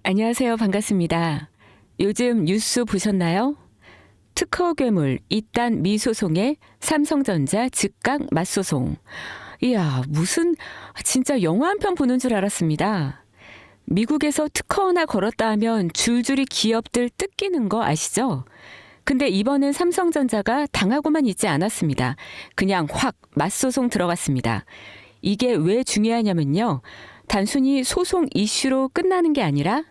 안녕하세요. 반갑습니다. 요즘 뉴스 보셨나요? 특허 괴물 이딴 미소송에 삼성전자 즉각 맞소송. 이야, 무슨 진짜 영화 한 편 보는 줄 알았습니다. 미국에서 특허 하나 걸었다 하면 줄줄이 기업들 뜯기는 거 아시죠? 근데 이번엔 삼성전자가 당하고만 있지 않았습니다. 그냥 확 맞소송 들어갔습니다. 이게 왜 중요하냐면요. 단순히 소송 이슈로 끝나는 게 아니라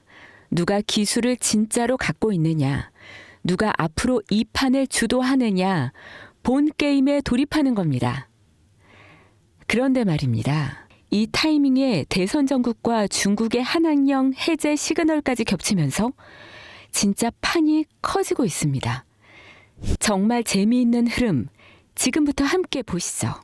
누가 기술을 진짜로 갖고 있느냐, 누가 앞으로 이 판을 주도하느냐, 본 게임에 돌입하는 겁니다. 그런데 말입니다. 이 타이밍에 대선 전국과 중국의 한학령 해제 시그널까지 겹치면서 진짜 판이 커지고 있습니다. 정말 재미있는 흐름, 지금부터 함께 보시죠.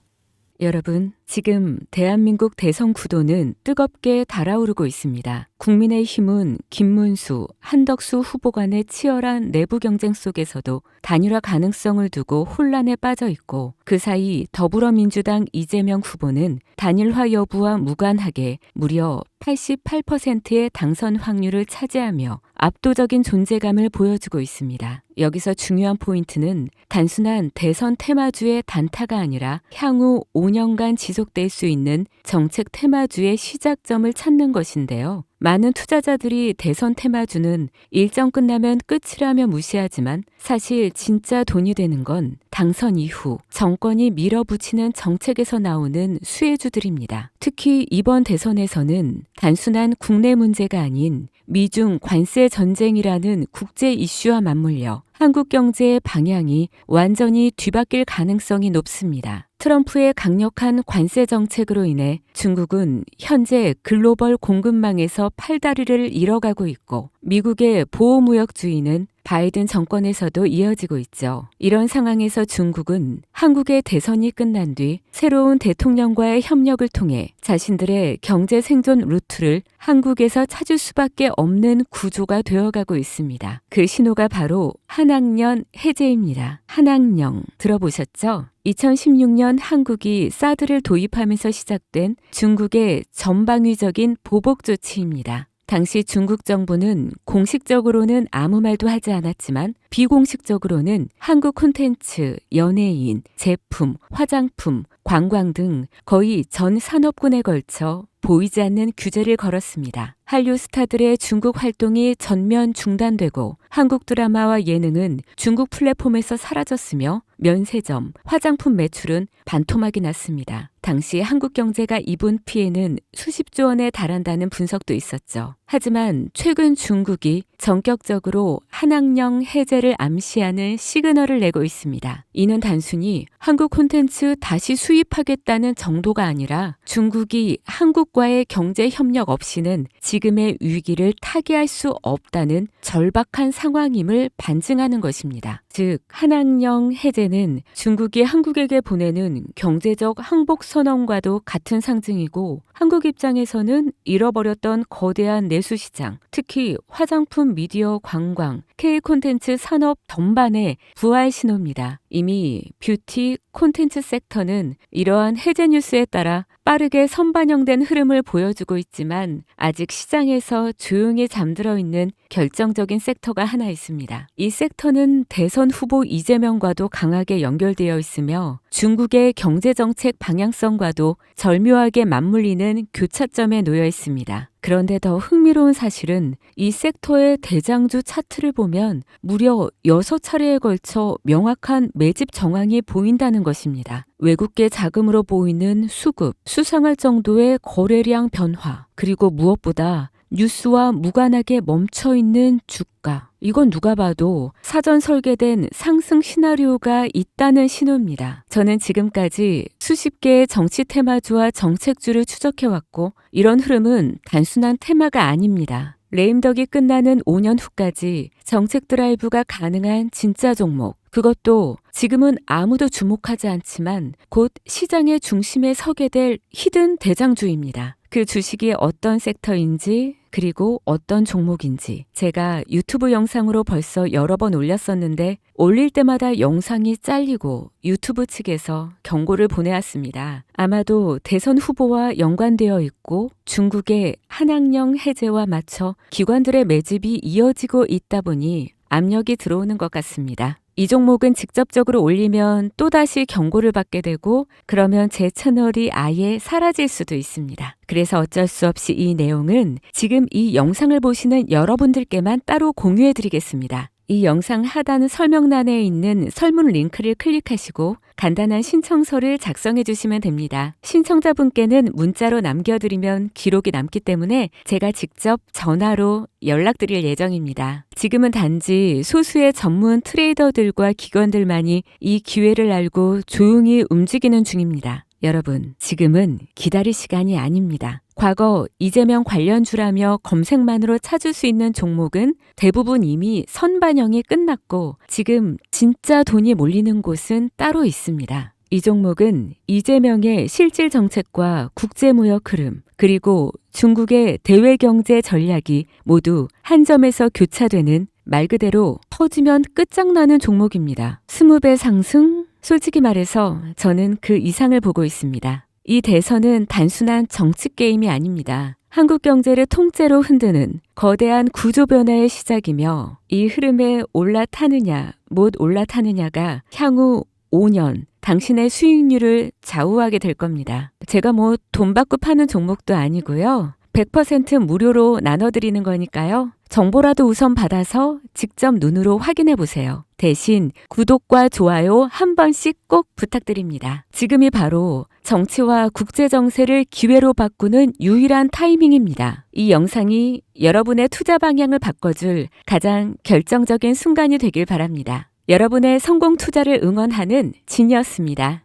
여러분, 지금 대한민국 대선 구도는 뜨겁게 달아오르고 있습니다. 국민의힘은 김문수, 한덕수 후보 간의 치열한 내부 경쟁 속에서도 단일화 가능성을 두고 혼란에 빠져 있고, 그 사이 더불어민주당 이재명 후보는 단일화 여부와 무관하게 무려 88%의 당선 확률을 차지하며 압도적인 존재감을 보여주고 있습니다. 여기서 중요한 포인트는 단순한 대선 테마주의 단타가 아니라 향후 5년간 지속될 수 있는 정책 테마주의 시작점을 찾는 것인데요. 많은 투자자들이 대선 테마주는 일정 끝나면 끝이라며 무시하지만 사실 진짜 돈이 되는 건 당선 이후 정권이 밀어붙이는 정책에서 나오는 수혜주들입니다. 특히 이번 대선에서는 단순한 국내 문제가 아닌 미중 관세 전쟁이라는 국제 이슈와 맞물려 한국 경제의 방향이 완전히 뒤바뀔 가능성이 높습니다. 트럼프의 강력한 관세 정책으로 인해 중국은 현재 글로벌 공급망에서 팔다리를 잃어가고 있고, 미국의 보호무역주의는 바이든 정권에서도 이어지고 있죠. 이런 상황에서 중국은 한국의 대선이 끝난 뒤 새로운 대통령과의 협력을 통해 자신들의 경제 생존 루트를 한국에서 찾을 수밖에 없는 구조가 되어가고 있습니다. 그 신호가 바로 한학령 해제입니다. 한학령 들어보셨죠? 2016년 한국이 사드를 도입하면서 시작된 중국의 전방위적인 보복 조치입니다. 당시 중국 정부는 공식적으로는 아무 말도 하지 않았지만 비공식적으로는 한국 콘텐츠, 연예인, 제품, 화장품, 관광 등 거의 전 산업군에 걸쳐 보이지 않는 규제를 걸었습니다. 한류 스타들의 중국 활동이 전면 중단되고 한국 드라마와 예능은 중국 플랫폼에서 사라졌으며 면세점, 화장품 매출은 반토막이 났습니다. 당시 한국 경제가 입은 피해는 수십조 원에 달한다는 분석도 있었죠. 하지만 최근 중국이 전격적으로 한학령 해제를 암시하는 시그널을 내고 있습니다. 이는 단순히 한국 콘텐츠 다시 수입하겠다는 정도가 아니라 중국이 한국과의 경제 협력 없이는 지금의 위기를 타개할 수 없다는 절박한 상황임을 반증하는 것입니다. 즉, 한학령 해제는 중국이 한국에게 보내는 경제적 항복 선언과도 같은 상징이고, 한국 입장에서는 잃어버렸던 거대한 내수시장, 특히 화장품, 미디어, 관광, K 콘텐츠 산업 전반의 부활 신호입니다. 이미 뷰티 콘텐츠 섹터는 이러한 해제 뉴스에 따라 빠르게 선반영된 흐름을 보여주고 있지만 아직 시장에서 조용히 잠들어 있는 결정적인 섹터가 하나 있습니다. 이 섹터는 대선 후보 이재명과도 강하게 연결되어 있으며 중국의 경제정책 방향성과도 절묘하게 맞물리는 교차점에 놓여 있습니다. 그런데 더 흥미로운 사실은 이 섹터의 대장주 차트를 보면 무려 6차례에 걸쳐 명확한 매집 정황이 보인다는 것입니다. 외국계 자금으로 보이는 수급, 수상할 정도의 거래량 변화, 그리고 무엇보다 뉴스와 무관하게 멈춰있는 주가. 이건 누가 봐도 사전 설계된 상승 시나리오가 있다는 신호입니다. 저는 지금까지 수십 개의 정치 테마주와 정책주를 추적해왔고, 이런 흐름은 단순한 테마가 아닙니다. 레임덕이 끝나는 5년 후까지 정책 드라이브가 가능한 진짜 종목, 그것도 지금은 아무도 주목하지 않지만 곧 시장의 중심에 서게 될 히든 대장주입니다. 그 주식이 어떤 섹터인지 그리고 어떤 종목인지 제가 유튜브 영상으로 벌써 여러 번 올렸었는데 올릴 때마다 영상이 잘리고 유튜브 측에서 경고를 보내왔습니다. 아마도 대선 후보와 연관되어 있고 중국의 한학령 해제와 맞춰 기관들의 매집이 이어지고 있다 보니 압력이 들어오는 것 같습니다. 이 종목은 직접적으로 올리면 또다시 경고를 받게 되고 그러면 제 채널이 아예 사라질 수도 있습니다. 그래서 어쩔 수 없이 이 내용은 지금 이 영상을 보시는 여러분들께만 따로 공유해 드리겠습니다. 이 영상 하단 설명란에 있는 설문 링크를 클릭하시고 간단한 신청서를 작성해 주시면 됩니다. 신청자분께는 문자로 남겨드리면 기록이 남기 때문에 제가 직접 전화로 연락드릴 예정입니다. 지금은 단지 소수의 전문 트레이더들과 기관들만이 이 기회를 알고 조용히 움직이는 중입니다. 여러분, 지금은 기다릴 시간이 아닙니다. 과거 이재명 관련주라며 검색만으로 찾을 수 있는 종목은 대부분 이미 선반영이 끝났고 지금 진짜 돈이 몰리는 곳은 따로 있습니다. 이 종목은 이재명의 실질 정책과 국제무역 흐름 그리고 중국의 대외경제 전략이 모두 한 점에서 교차되는 말 그대로 터지면 끝장나는 종목입니다. 20배 상승? 솔직히 말해서 저는 그 이상을 보고 있습니다. 이 대선은 단순한 정치 게임이 아닙니다. 한국 경제를 통째로 흔드는 거대한 구조 변화의 시작이며 이 흐름에 올라타느냐 못 올라타느냐가 향후 5년 당신의 수익률을 좌우하게 될 겁니다. 제가 뭐 돈 받고 파는 종목도 아니고요. 100% 무료로 나눠드리는 거니까요. 정보라도 우선 받아서 직접 눈으로 확인해 보세요. 대신 구독과 좋아요 한 번씩 꼭 부탁드립니다. 지금이 바로 정치와 국제정세를 기회로 바꾸는 유일한 타이밍입니다. 이 영상이 여러분의 투자 방향을 바꿔줄 가장 결정적인 순간이 되길 바랍니다. 여러분의 성공 투자를 응원하는 진이었습니다.